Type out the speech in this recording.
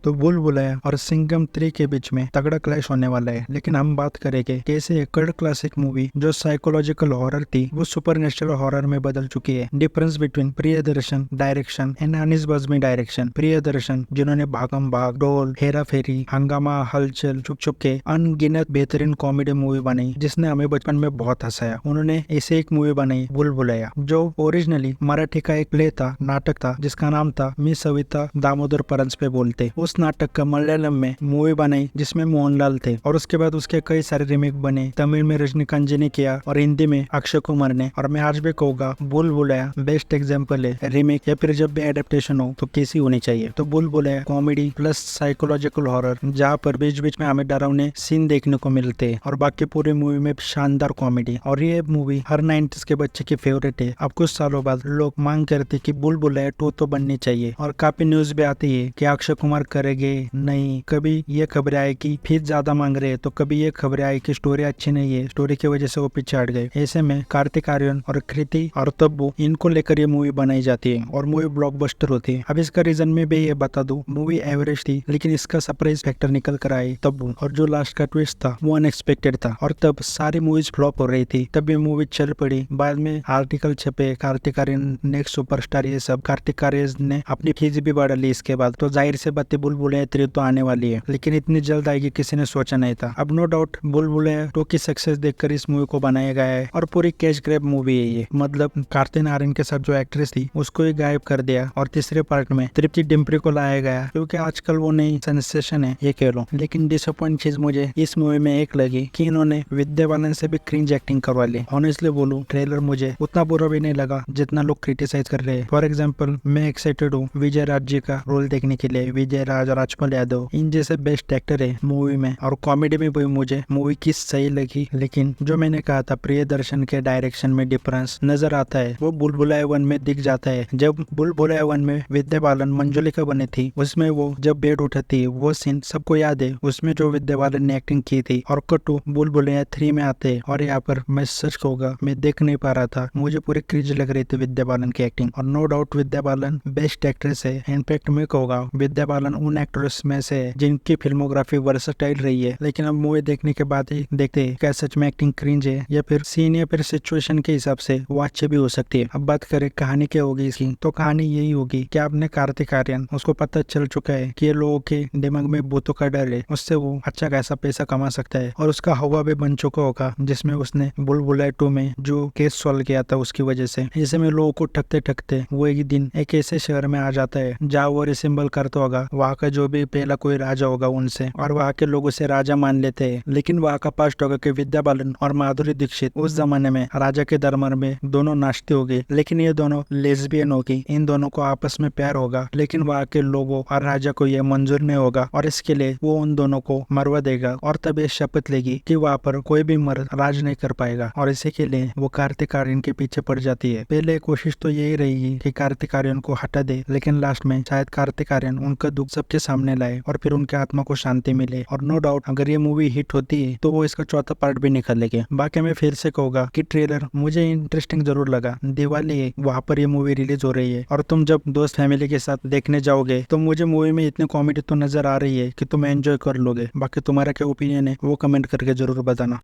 तो भूल भुलैया और सिंघम 3 के बीच में तगड़ा क्लैश होने वाला है। लेकिन हम बात करेंगे कैसे एक कल्ट क्लासिक मूवी जो साइकोलॉजिकल हॉरर थी वो सुपर नेचुरल हॉरर में बदल चुकी है। Difference between Priyadarshan direction and Anees Bazmee direction. Priyadarshan जिन्होंने भागम भाग, डोल, हेरा फेरी, हंगामा, हलचल, चुप चुप के अनगिनत बेहतरीन कॉमेडी मूवी बनाई जिसने हमें बचपन में बहुत हंसाया। उन्होंने ऐसे एक मूवी बनाई भूल भुलैया जो ओरिजिनली मराठी का एक प्ले था, नाटक था जिसका नाम था मी सविता दामोदर परंस पे बोलते। उस नाटक का मलयालम में मूवी बनाई जिसमें मोहनलाल थे और उसके बाद उसके कई सारे रीमेक बने। तमिल में रजनीकांत जी ने किया और हिंदी में अक्षय कुमार ने। और मैं आज भी कहूंगा भूल भुलैया बेस्ट एग्जाम्पल है रीमेक या फिर जब भी एडेप्टेशन हो तो कैसी होनी चाहिए। तो भूल Bhulaiyaa comedy plus psychological horror जहाँ पर बीच बीच में हमें डरावने सीन देखने को मिलते हैं और बाकी पूरी मूवी में शानदार कॉमेडी। और ये मूवी हर 90s के बच्चे की फेवरेट है। अब कुछ सालों बाद लोग मांग करते कि भूल भुलैया 2 तो बननी चाहिए और काफी न्यूज भी आती है कि अक्षय कुमार करेंगे नहीं। कभी ये खबरें आई कि फीस ज्यादा मांग रहे हैं तो कभी ये खबरें आई कि स्टोरी अच्छी नहीं है, स्टोरी की वजह से वो पीछे हट गए। ऐसे में कार्तिक आर्यन और कृति और तब्बू इनको लेकर ये मूवी बनाई जाती है और मूवी ब्लॉकबस्टर होती है। अब इसका रीजन में भी ये बता दूं, मूवी एवरेज थी लेकिन इसका सरप्राइज फैक्टर निकल कर आई तब्बू। और जो लास्ट का ट्विस्ट था वो अनएक्सपेक्टेड था और तब सारी मूवीज फ्लॉप हो रही थी। तब ये मूवी चल पड़ी। बाद में आर्टिकल छपे कार्तिक आर्यन नेक्स्ट सुपरस्टार, ये सब। कार्तिक आर्यन ने अपनी फीस भी बढ़ा ली इसके बाद। तो जाहिर से बात भूल भुलैया 3 तो आने वाली है लेकिन इतनी जल्द आएगी किसी ने सोचा नहीं था। अब नो डाउट भूल भुलैया 2 की सक्सेस देखकर इस मूवी को बनाया गया है और पूरी कैश ग्रैब मूवी है ये। मतलब कार्तिक आर्यन के साथ जो एक्ट्रेस थी उसको ही गायब कर दिया और तीसरे पार्ट में तृप्ति डिम्परी को लाया गया क्योंकि आजकल वो नई सेंसेशन है ये कह लो। लेकिन डिसअपॉइंट चीज मुझे इस मूवी में एक लगी कि इन्होंने विद्या बालन से भी क्रिंज एक्टिंग करवा ली। ऑनेस्टली बोलूं ट्रेलर मुझे उतना बुरा भी नहीं लगा जितना लोग क्रिटिसाइज कर रहे हैं। फॉर एग्जाम्पल मैं एक्साइटेड हूँ विजय राज जी का रोल देखने के लिए। विजय राज, राजपाल यादव इन जैसे बेस्ट एक्टर है मूवी में और कॉमेडी में भी मुझे मूवी की सही लगी। लेकिन जो मैंने कहा था प्रियदर्शन के डायरेक्शन में डिफरेंस नजर आता है वो भूल भुलैया 1 में दिख जाता है। जब भूल भुलैया 1 में विद्या बालन मंजुलिका बनी थी उसमें वो जब बेड उठाती है वो सीन सबको याद है, उसमें जो विद्या बालन ने एक्टिंग की थी। और कटू भूल भुलैया 3 में आते और यहाँ पर मैं सच कहूंगा मैं देख नहीं पा रहा था, मुझे पूरी क्रिंज लग रही थी विद्या बालन की एक्टिंग। और no doubt Vidya Balan best actress है। इनफैक्ट मैं कहूंगा विद्या बालन उन एक्ट्रेस में से जिनकी फिल्मोग्राफी वर्सटाइल रही है। लेकिन अब मूवी देखने के बाद ही देखते हैं क्या सच में एक्टिंग क्रिंज है या फिर सीन या फिर सिचुएशन के हिसाब से वो अच्छी भी हो सकती है। अब बात करें कहानी क्या होगी इसकी, तो कहानी यही होगी कि आपने कार्तिक आर्यन उसको पता चल चुका है कि ये लोगों के दिमाग में भूतों का डर है, उससे वो अच्छा खासा पैसा कमा सकता है और उसका हवा भी बन चुका होगा जिसमें उसने भूल भुलैया 2 में जो केस सॉल्व किया था उसकी वजह से। ऐसे में लोगों को ठगते ठगते वो एक दिन एक ऐसे शहर में आ जाता है जहाँ वो रिसेंबल करता होगा वहाँ का जो भी पहला कोई राजा होगा उनसे और वहाँ के लोग उसे राजा मान लेते हैं। लेकिन वहाँ का पास्ट होगा कि विद्या बालन और माधुरी दीक्षित उस जमाने में राजा के दरबार में दोनों नाचते होंगे लेकिन ये दोनों लेस्बियन होगी। इन दोनों को आपस में प्यार होगा लेकिन वहाँ के लोगों और राजा को यह मंजूर नहीं होगा और इसके लिए वो उन दोनों को मरवा देगा और तब ये शपथ लेगी कि वहाँ पर कोई भी मर्द राज नहीं कर पाएगा और इसी के लिए वो कार्तिक आर्यन के पीछे पड़ जाती है। पहले कोशिश तो यही रहेगी कि कार्तिक आर्यन को हटा दे लेकिन लास्ट में शायद कार्तिक आर्यन उनका दुख सबके सामने लाए और फिर उनके आत्मा को शांति मिले। और नो डाउट अगर ये मूवी हिट होती है तो वो इसका चौथा पार्ट भी निकालेंगे। बाकी मैं फिर से कहूंगा कि ट्रेलर मुझे इंटरेस्टिंग जरूर लगा। दिवाली है वहाँ पर ये मूवी रिलीज हो रही है और तुम जब दोस्त फैमिली के साथ देखने जाओगे तो मुझे मूवी में इतनी कॉमेडी तो नजर आ रही है कि तुम एंजॉय कर लोगे। बाकी तुम्हारा क्या ओपिनियन है वो कमेंट करके जरूर बताना।